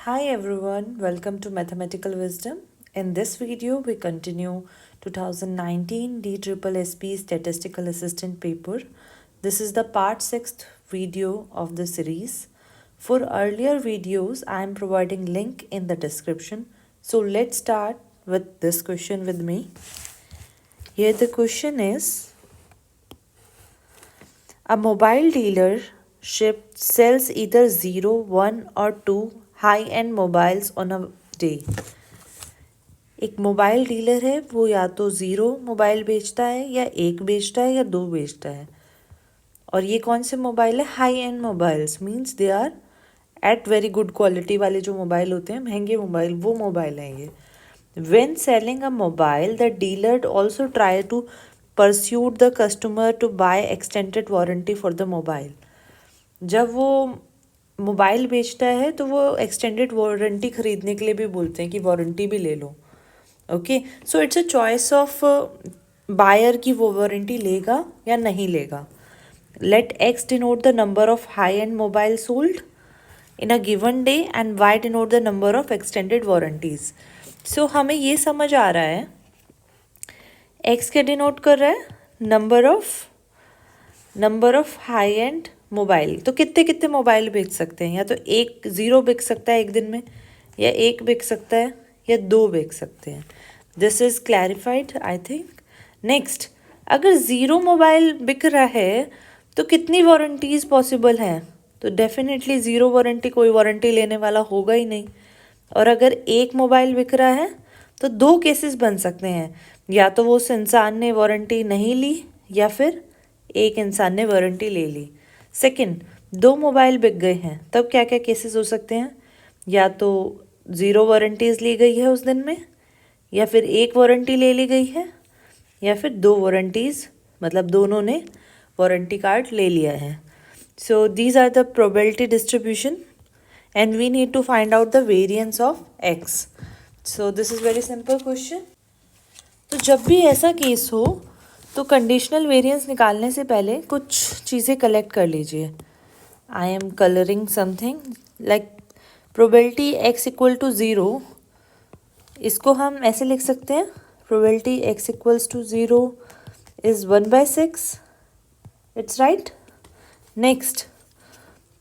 Hi everyone, welcome to Mathematical Wisdom. In this video, we continue 2019 DSSSP Statistical Assistant paper. This is the part 6th video of the series. For earlier videos, I am providing link in the description. So let's start with this question with me. Here the question is, a mobile dealership sells either 0, 1 or 2 high-end mobiles on a day. एक mobile dealer है, वो या तो 0 mobile बेचता है या 1 बेचता है या 2 बेचता है. और ये कौन से मोबाइल है? High end mobiles means they are at very good quality वाले जो मोबाइल होते हैं, महंगे मोबाइल, वो मोबाइल हैं ये. When selling a mobile, the dealer also try to pursue the customer to buy extended warranty for the mobile. जब वो मोबाइल बेचता है तो वो एक्सटेंडेड वारंटी खरीदने के लिए भी बोलते हैं कि वारंटी भी ले लो. Okay, so it's a choice of buyer कि वो वारंटी लेगा या नहीं लेगा. Let X denote the number of high end mobile sold in a given day and Y denote the number of extended warranties. So हमें ये समझ आ रहा है, एक्स क्या डिनोट कर रहा है? Number of high end mobile. तो कितने कितने मोबाइल बेच सकते हैं? या तो 0 बिक सकता है एक दिन में, या 1 बिक सकता है, या 2 बिक सकते हैं. This is clarified I think. Next, अगर 0 मोबाइल बिक रहा है तो कितनी वारंटीज पॉसिबल हैं? तो डेफिनेटली 0 वारंटी कोई वारंटी लेने वाला होगा ही नहीं. और अगर 1 मोबाइल बिक रहा है तो 2 केसेस बन सकते हैं, या तो वो उस इंसान ने वारंटी नहीं ली या फिर एक इंसान ने वारंटी ले ली. सेकंड, 2 मोबाइल बिक गए हैं, तब क्या क्या केसेस हो सकते हैं? या तो 0 वारंटीज ली गई है उस दिन में, या फिर 1 वारंटी ले ली गई है, या फिर 2 वारंटीज, मतलब दोनों ने वारंटी कार्ड ले लिया है. So these are the probability distribution and we need to find out the variance of x. So this is very simple question. तो जब भी ऐसा केस हो तो कंडीशनल वेरिएंस निकालने से पहले कुछ चीज़ें कलेक्ट कर लीजिए. I am colouring something like probability x equal to 0. इसको हम ऐसे लिख सकते हैं, probability x equals to 0 is 1/6. It's right. Next,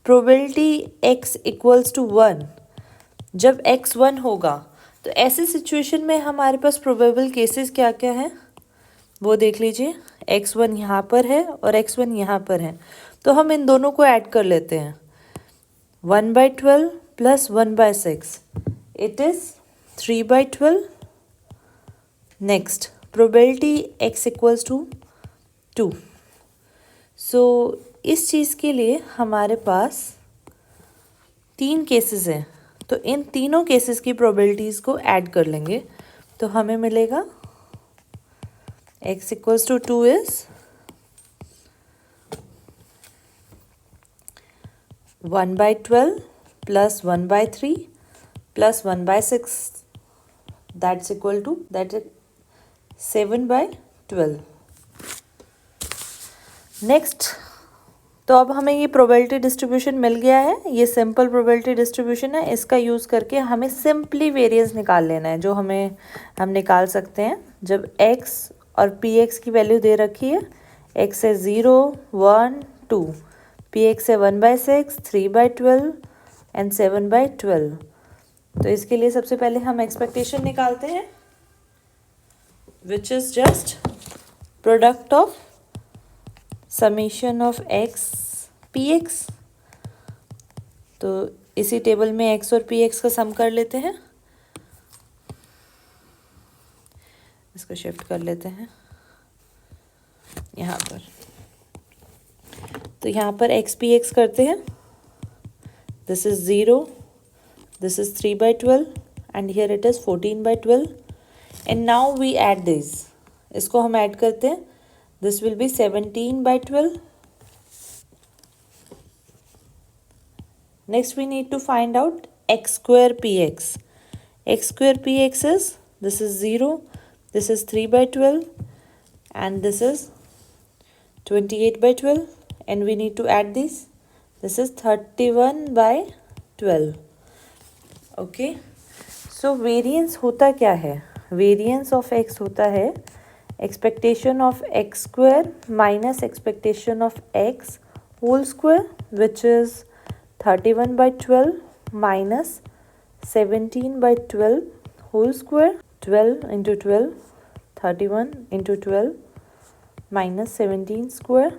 probability x equals to 1. जब x 1 होगा तो ऐसे सिचुएशन में हमारे पास प्रोबेबल केसेस क्या क्या हैं वो देख लीजिए. x1 यहाँ पर है और x1 यहाँ पर है, तो हम इन दोनों को ऐड कर लेते हैं. 1/12 plus 1/6 it is 3/12. Next, probability x equals to 2. So इस चीज़ के लिए हमारे पास 3 केसेस हैं, तो इन तीनों केसेस की प्रोबेबिलिटीज़ को ऐड कर लेंगे तो हमें मिलेगा x equals to 2 is 1/12 plus 1/3 plus 1/6 that's equal to 7/12. Next, तो अब हमें ये प्रोबेबिलिटी डिस्ट्रीब्यूशन मिल गया है. ये सिंपल प्रोबेबिलिटी डिस्ट्रीब्यूशन है. इसका यूज़ करके हमें सिंपली वेरिएंस निकाल लेना है, जो हम निकाल सकते हैं जब x और px की वैल्यू दे रखी है. x है 0, 1, 2, px है 1/6, 3/12 एंड 7/12. तो इसके लिए सबसे पहले हम एक्सपेक्टेशन निकालते हैं, which is just product of summation of x px. तो इसी टेबल में x और px का सम कर लेते हैं. इसको शिफ्ट कर लेते हैं यहाँ पर. तो यहाँ पर x px करते हैं. This is 0, this is 3/12 and here it is 14/12. And now we add this. इसको हम ऐड करते हैं. This will be 17/12. Next we need to find out x square px. X square px is, this is 0, this is 3/12 and this is 28/12, and we need to add this. This is 31/12. Okay, so variance होता क्या है? Variance of x होता है expectation of x square minus expectation of x whole square which is 31/12 minus 17/12 whole square. 12 into 12, 31 into 12 minus 17 square,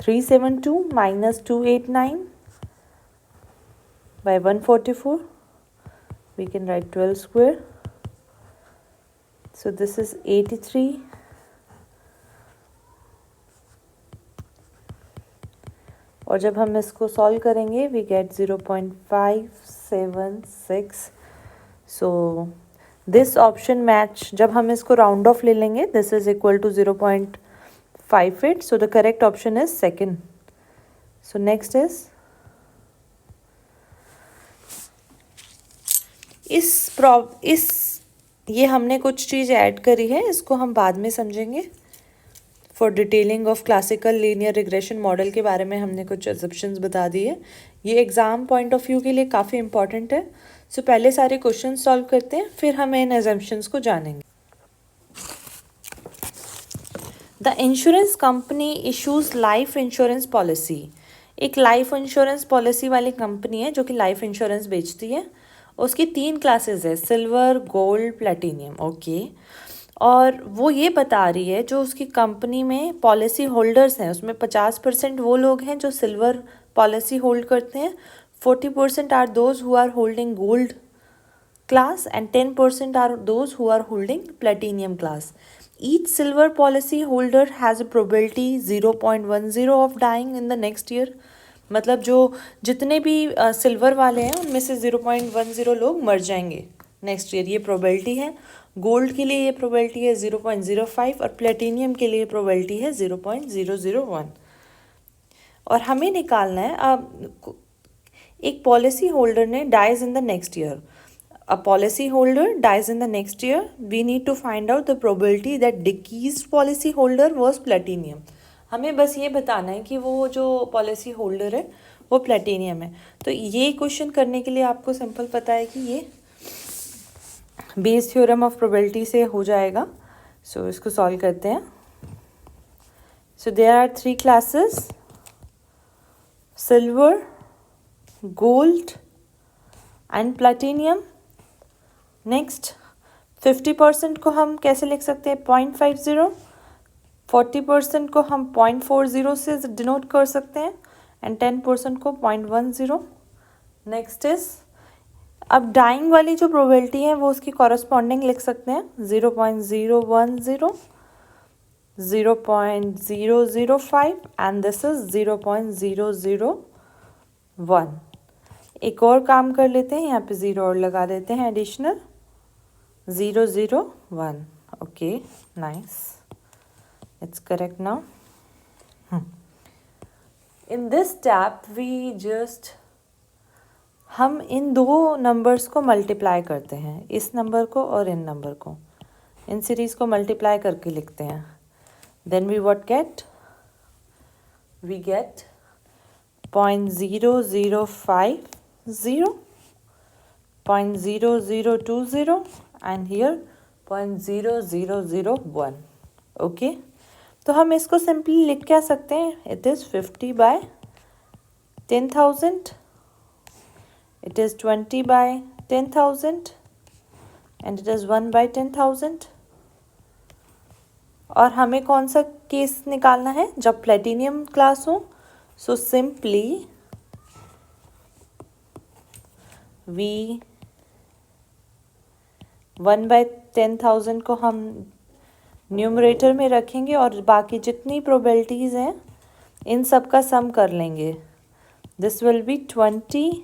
372 minus 289 by 144. We can write 12 square. So this is 83. और जब हम इसको solve करेंगे we get 0.576. So this option match, जब हम इसको round of ले लेंगे, this is equal to 0.58. So the correct option is second. So next is ये हमने कुछ चीज़ ऐड करी है, इसको हम बाद में समझेंगे. For detailing of classical linear regression model के बारे में हमने कुछ एजम्पशंस बता दी है. ये एग्ज़ाम पॉइंट ऑफ व्यू के लिए काफ़ी इंपॉर्टेंट है. सो पहले सारे क्वेश्चन सॉल्व करते हैं, फिर हम इन एजम्पशंस को जानेंगे. The insurance company issues life insurance policy. एक लाइफ इंश्योरेंस पॉलिसी वाली कंपनी है जो कि लाइफ इंश्योरेंस बेचती है. उसकी 3 क्लासेस है, सिल्वर, गोल्ड, प्लेटिनियम. ओके, और वो ये बता रही है जो उसकी कंपनी में पॉलिसी होल्डर्स हैं उसमें 50% वो लोग हैं जो सिल्वर पॉलिसी होल्ड करते हैं, 40% are those who are holding gold class and 10% are those who are holding platinum class. Each silver policy holder has a probability 0.10 of dying in the next year. मतलब जो जितने भी silver वाले हैं उनमें से 0.10 लोग मर जाएंगे नेक्स्ट ईयर, ये प्रोबेबिलिटी है. गोल्ड के लिए ये प्रोबेबिलिटी है 0.05 और प्लेटिनियम के लिए प्रोबेबिलिटी है 0.001. और हमें निकालना है अब एक पॉलिसी होल्डर ने dies in the next year. A policy holder dies in the next year, we need to find out the probability that deceased policy holder was platinum. हमें बस ये बताना है कि वो जो पॉलिसी होल्डर है वो प्लेटिनियम है. तो ये क्वेश्चन करने के लिए आपको सिंपल पता है कि ये बेस थ्योरम ऑफ प्रोबेबिलिटी से हो जाएगा. सो इसको सॉल्व करते हैं. So there are 3 classes, silver, gold and platinum. Next 50% को हम कैसे लिख सकते हैं? 0.50. 40% को हम 0.40 से डिनोट कर सकते हैं एंड 10% को 0.10. नेक्स्ट इज, अब डाइंग वाली जो प्रोबेबिलिटी है वो उसकी कॉरस्पॉन्डिंग लिख सकते हैं 0.010, 0.005 एंड दिस इज 0.001. एक और काम कर लेते हैं, यहाँ पे 0 और लगा देते हैं additional 001. Okay, nice, it's correct now. In this step we just हम इन 2 नंबर्स को मल्टीप्लाई करते हैं, इस नंबर को और इन नंबर को, इन सीरीज़ को मल्टीप्लाई करके लिखते हैं. Then we what get? We get 0.0050, 0.0020 and here 0.0001. Okay, तो हम इसको सिंपली लिख क्या सकते हैं? It is 50/10,000. It is 20/10,000 and it is 1/10,000. और हमें कौन सा केस निकालना है? जब प्लेटिनियम क्लास हो. सो सिंपली वी 1/10,000 को हम न्यूमरेटर में रखेंगे और बाकी जितनी प्रोबेबिलिटीज़ हैं इन सब का सम कर लेंगे. This will be 20,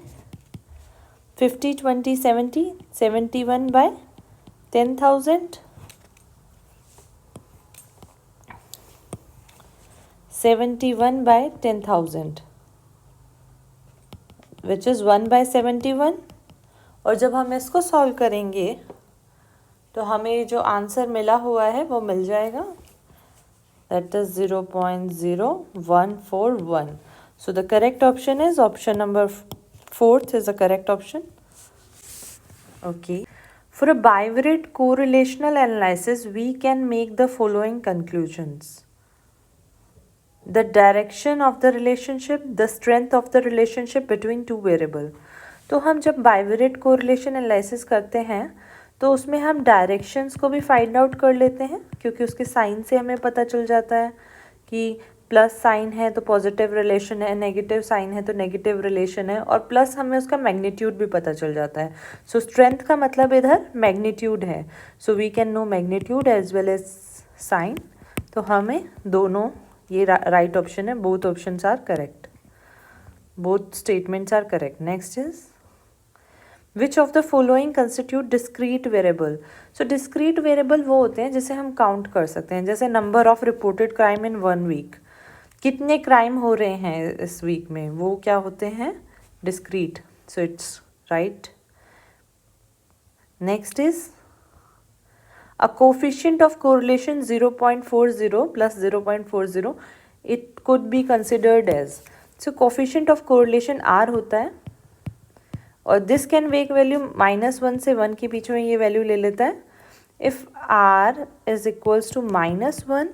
50, 20, 70, 71/10,000, 71/10,000 which is 1/71. और जब हम इसको सॉल्व करेंगे तो हमें जो आंसर मिला हुआ है वो मिल जाएगा, that is 0.0141. So the correct option is option number fourth is the correct option. Okay. For a bivariate correlational analysis, we can make the following conclusions. The direction of the relationship, the strength of the relationship between two variable. तो हम जब bivariate correlation analysis करते हैं तो उसमें हम directions को भी फाइंड आउट कर लेते हैं, क्योंकि उसके साइन से हमें पता चल जाता है कि प्लस साइन है तो पॉजिटिव रिलेशन है, नेगेटिव साइन है तो नेगेटिव रिलेशन है, और प्लस हमें उसका मैग्नीट्यूड भी पता चल जाता है. सो स्ट्रेंथ का मतलब इधर मैग्नीट्यूड है. So we can know magnitude as well as sign. तो हमें दोनों, ये राइट ऑप्शन है. Both options are correct. Both statements are correct. Next is which of the following constitute discrete variable. So discrete variable वो होते हैं जिसे हम काउंट कर सकते हैं. जैसे number of reported crime in 1 week, कितने क्राइम हो रहे हैं इस वीक में, वो क्या होते हैं, discrete. So it's right. Next is a coefficient of correlation 0.40 plus 0.40, it could be considered as. So coefficient of correlation r होता है और this can make value -1 से 1 के बीच में ये वैल्यू ले लेता है. If r is equals to -1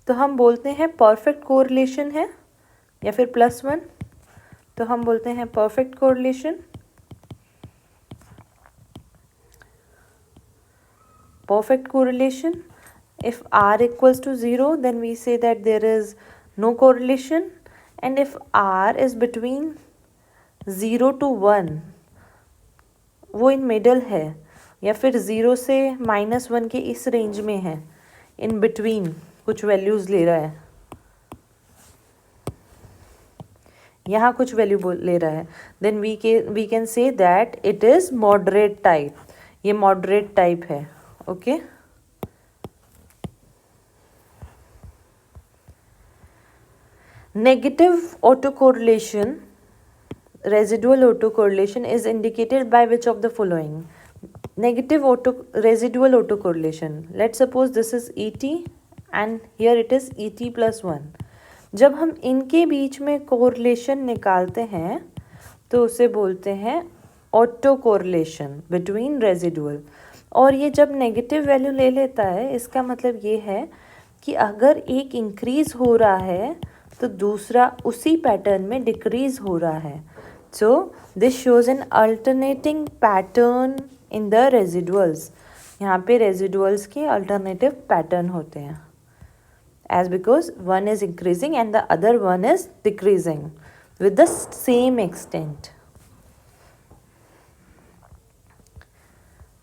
तो हम बोलते हैं परफेक्ट कोरिलेशन है, या फिर +1 तो हम बोलते हैं perfect correlation. Perfect correlation. If r equals to 0, then we say that there is no correlation. And if r is between 0 to 1, वो इन मिडल है, या फिर 0 से -1 के इस रेंज में है, इन बिटवीन कुछ वैल्यूज़ ले रहा है, यहाँ कुछ वैल्यू ले रहा है, then we can say that it is moderate type. ये मॉडरेट टाइप है. Okay. Negative autocorrelation, residual autocorrelation is indicated by which of the following? Negative residual autocorrelation. Let's suppose this is ET and here it is ET plus 1. जब हम इनके बीच में correlation निकालते हैं तो उसे बोलते हैं autocorrelation between residual. और ये जब नेगेटिव वैल्यू ले लेता है, इसका मतलब ये है कि अगर एक इंक्रीज़ हो रहा है तो दूसरा उसी पैटर्न में डिक्रीज़ हो रहा है. So this shows an alternating pattern in the residuals. यहाँ पे रेजिडुअल्स के अल्टरनेटिव पैटर्न होते हैं, as because one is increasing and the other one is decreasing with the same extent.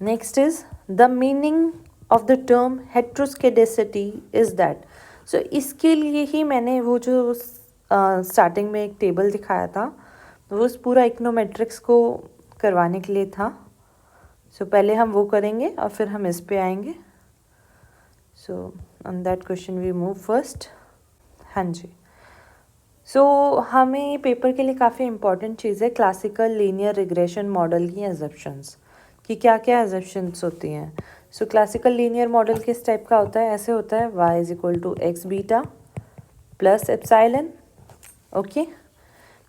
Next is the meaning of the term heteroscedasticity is that. So इसके लिए ही मैंने वो जो स्टार्टिंग में एक टेबल दिखाया था, वो उस पूरा इकोनोमेट्रिक्स को करवाने के लिए था. सो पहले हम वो करेंगे और फिर हम इस पे आएंगे. So on that question we move first. हाँ जी. सो हमें पेपर के लिए काफ़ी इंपॉर्टेंट चीज़ है क्लासिकल लीनियर रिग्रेशन मॉडल की एजम्पशंस, कि क्या क्या एजम्पशंस होती हैं. सो क्लासिकल लीनियर मॉडल किस टाइप का होता है, ऐसे होता है y is equal to x beta plus epsilon. Okay.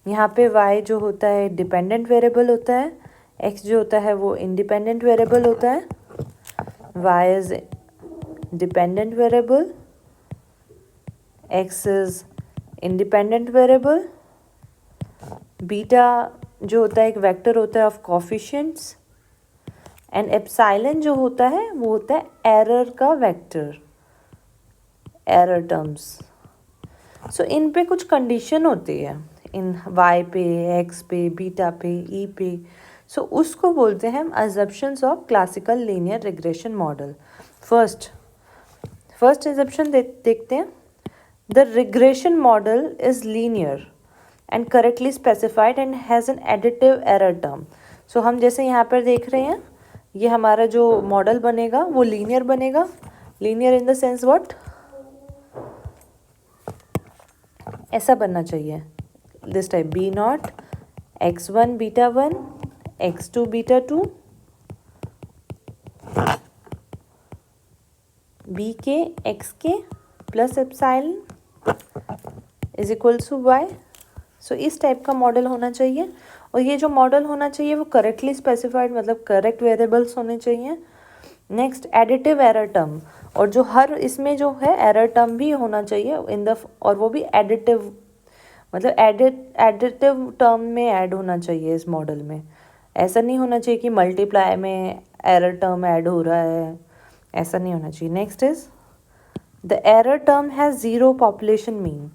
यहाँ पे y जो होता है डिपेंडेंट वेरिएबल होता है, x जो होता है वो इंडिपेंडेंट वेरिएबल होता है. y is dependent variable, x is independent variable, beta जो होता है एक वेक्टर होता है ऑफ कोफिशिएंट्स, एंड एप्साइलन जो होता है वो होता है एरर का वेक्टर, एरर टर्म्स. सो इन पे कुछ कंडीशन होती है, इन y पे, x पे, बीटा पे, e पे. सो उसको बोलते हैं हम assumptions of classical linear regression model. First assumption देखते हैं. The regression model is linear and correctly specified and has an additive error term. So हम जैसे यहाँ पर देख रहे हैं, ये हमारा जो मॉडल बनेगा वो लीनियर बनेगा. Linear in the sense what, ऐसा बनना चाहिए, this type b not x1 beta 1 x2 beta 2 b के एक्स के plus epsilon is equals to y. So इस टाइप का मॉडल होना चाहिए, और ये जो मॉडल होना चाहिए वो करेक्टली स्पेसिफाइड, मतलब करेक्ट वेरिएबल्स होने चाहिए। नेक्स्ट एडिटिव एरर टर्म, और जो हर इसमें जो है एरर टर्म भी होना चाहिए इन द, और वो भी एडिटिव, मतलब एडिटिव टर्म में ऐड होना चाहिए इस मॉडल में। ऐसा नहीं होना चाहिए कि मल्टीप्लाई में एरर टर्म ऐड हो रहा है, ऐसा नहीं होना चाहिए। Next is the error term has zero population mean.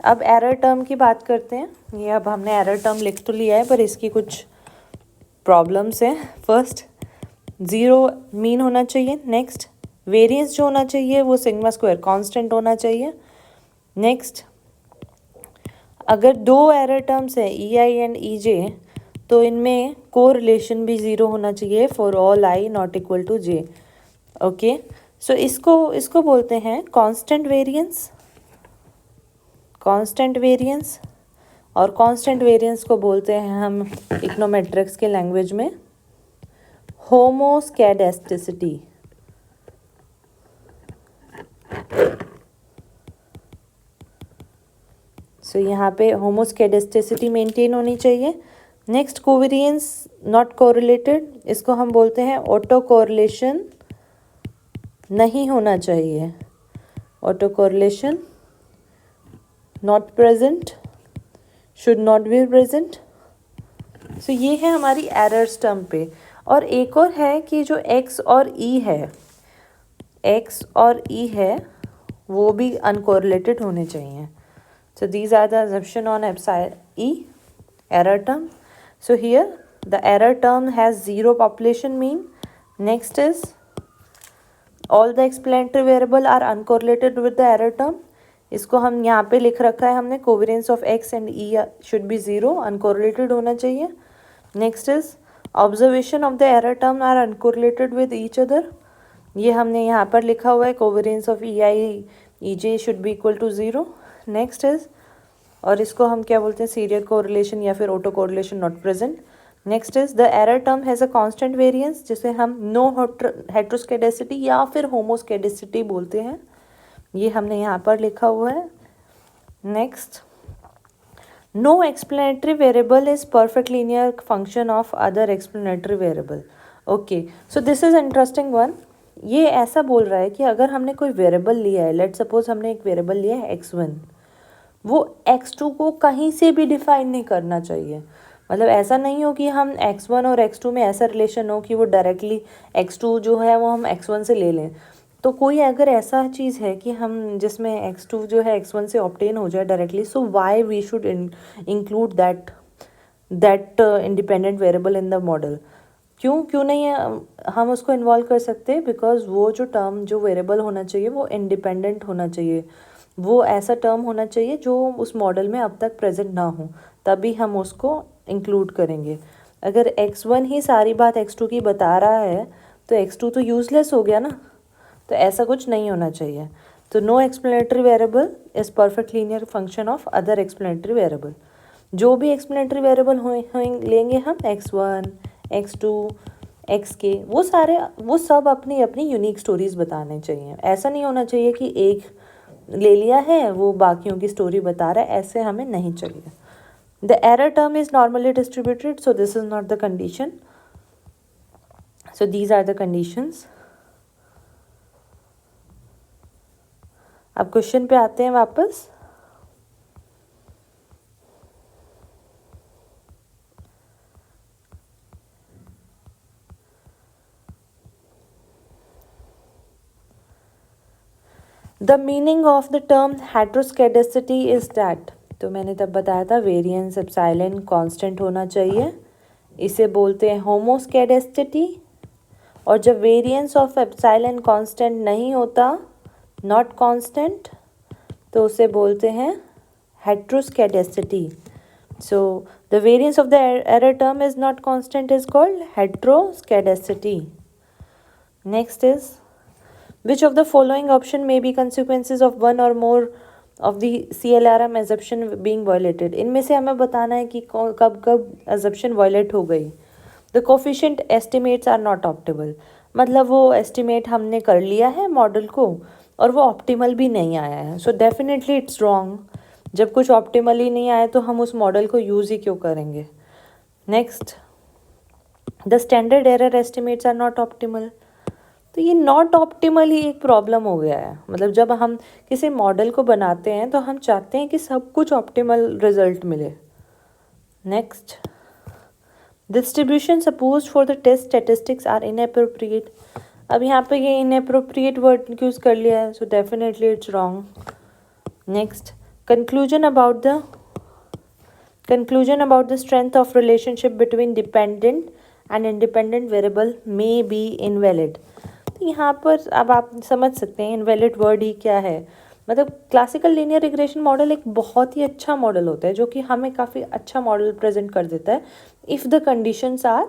अब एरर टर्म की बात करते हैं। ये अब हमने एरर टर्म लिख तो लिया है, पर इसकी कुछ प्रॉब्लम्स हैं। फर्स्ट, ज़ीरो मीन होना चाहिए। नेक्स्ट, वेरिएंस जो होना चाहिए वो सिग्मा स्क्वायर कांस्टेंट होना चाहिए। नेक्स्ट, अगर दो एरर टर्म्स हैं ई आई एंड ई जे, तो इनमें कोरिलेशन भी ज़ीरो होना चाहिए for all I not equal to J. Okay, so इसको बोलते हैं कांस्टेंट वेरिएंस, कांस्टेंट वेरिएंस। और कांस्टेंट वेरिएंस को बोलते हैं हम इकोनोमेट्रिक्स के लैंग्वेज में होमोस्कैडेस्टिसिटी। सो यहाँ पे होमोस्कैडेस्टिसिटी मेंटेन होनी चाहिए। नेक्स्ट, कोवेरिएंस नॉट कोरिलेटेड, इसको हम बोलते हैं ऑटो कोरिलेशन नहीं होना चाहिए, auto correlation not present, should not be present. So ये है हमारी एरर्स टर्म पे। और एक और है कि जो एक्स और ई है, एक्स और ई है वो भी अनकोरिलेटेड होने चाहिए। So these are the assumption on E error term. So here the error term has zero population mean. Next is all the explanatory variable are uncorrelated with the error term. इसको हम यहाँ पे लिख रखा है हमने, covariance of x and e should be zero, uncorrelated होना चाहिए। Next is observation of the error term are uncorrelated with each other, ये हमने यहाँ पर लिखा हुआ है, covariance of e i e j should be equal to zero. Next is, और इसको हम क्या बोलते हैं, सीरियल कोरिलेशन या फिर auto correlation not present. Next is the error term has a constant variance, जिसे हम नो हेट्रोस्केडेसिटी या फिर होमोस्केडेसिटी बोलते हैं, ये हमने यहाँ पर लिखा हुआ है। Next, no explanatory variable is perfect linear function of other explanatory variable. Okay, so this is interesting one. ये ऐसा बोल रहा है कि अगर हमने कोई वेरिएबल लिया है, लेट सपोज हमने एक वेरिएबल लिया है x1, वो x2 को कहीं से भी डिफाइन नहीं करना चाहिए। मतलब ऐसा नहीं हो कि हम x1 और x2 में ऐसा रिलेशन हो कि वो डायरेक्टली x2 जो है वो हम x1 से ले लें। तो कोई अगर ऐसा चीज़ है कि हम जिसमें x2 जो है x1 से ऑब्टेन हो जाए directly, so why we should include that independent variable in the model. क्यों नहीं है हम उसको इन्वॉल्व कर सकते हैं? बिकॉज वो जो टर्म जो वेरिएबल होना चाहिए वो इंडिपेंडेंट होना चाहिए, वो ऐसा टर्म होना चाहिए जो उस मॉडल में अब तक प्रेजेंट ना हो, तभी हम उसको इंक्लूड करेंगे। अगर x1 ही सारी बात x2 की बता रहा है तो x2 तो यूजलेस हो गया ना, तो ऐसा कुछ नहीं होना चाहिए। तो no explanatory variable is perfect linear function of other explanatory variable. जो भी एक्सप्लेनेटरी वेरिएबल लेंगे हम x1 x2 xk, वो सब अपनी अपनी यूनिक स्टोरीज बताने चाहिए। ऐसा नहीं होना चाहिए कि एक ले लिया है वो बाकियों की स्टोरी बता रहा है, ऐसे हमें नहीं चाहिए। The error term is normally distributed, so this is not the condition. So these are the conditions. अब क्वेश्चन पे आते हैं वापस। The meaning of the term heteroscedasticity is that, तो मैंने तब बताया था वेरिएंस एप्सिलॉन कांस्टेंट होना चाहिए, इसे बोलते हैं होमोस्केडेसिटी। और जब वेरिएंस ऑफ एप्सिलॉन कांस्टेंट नहीं होता, नॉट कांस्टेंट, तो उसे बोलते हैं heteroscedasticity. So the variance of the error term is not constant is called heteroscedasticity. Next is, which of the following option may be consequences of one or more of the CLRM assumption being violated? इनमें से हमें बताना है कि कब कब assumption violate हो गई। The coefficient estimates are not optimal, मतलब वो estimate हमने कर लिया है मॉडल को और वो optimal भी नहीं आया है, so definitely it's wrong। जब कुछ ऑप्टिमल ही नहीं आए तो हम उस मॉडल को यूज़ ही क्यों करेंगे। Next, the standard error estimates are not optimal. तो ये नॉट ऑप्टिमल ही एक प्रॉब्लम हो गया है। मतलब जब हम किसी मॉडल को बनाते हैं तो हम चाहते हैं कि सब कुछ ऑप्टिमल रिजल्ट मिले। Next, distribution supposed for the test statistics are inappropriate. अब यहाँ पे ये इनएप्रोप्रिएट वर्ड यूज़ कर लिया है, so definitely it's wrong. Next, conclusion about the conclusion about the strength of relationship between dependent and independent variable may be invalid। तो यहाँ पर अब आप समझ सकते हैं इनवैलिड वर्ड ही क्या है। मतलब क्लासिकल लीनियर रिग्रेशन मॉडल एक बहुत ही अच्छा मॉडल होता है जो कि हमें काफ़ी अच्छा मॉडल प्रेजेंट कर देता है इफ़ द कंडीशंस आर,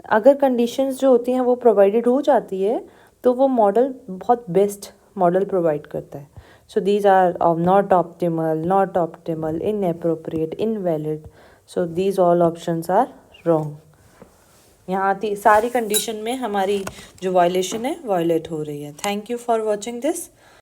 अगर कंडीशंस जो होती हैं वो प्रोवाइडेड हो जाती है तो वो मॉडल बहुत बेस्ट मॉडल प्रोवाइड करता है। So these are not optimal, inappropriate, invalid. So these all options are wrong. यहाँ सारी कंडीशन में हमारी जो वायलेशन है वायलेट हो रही है। Thank you for watching this.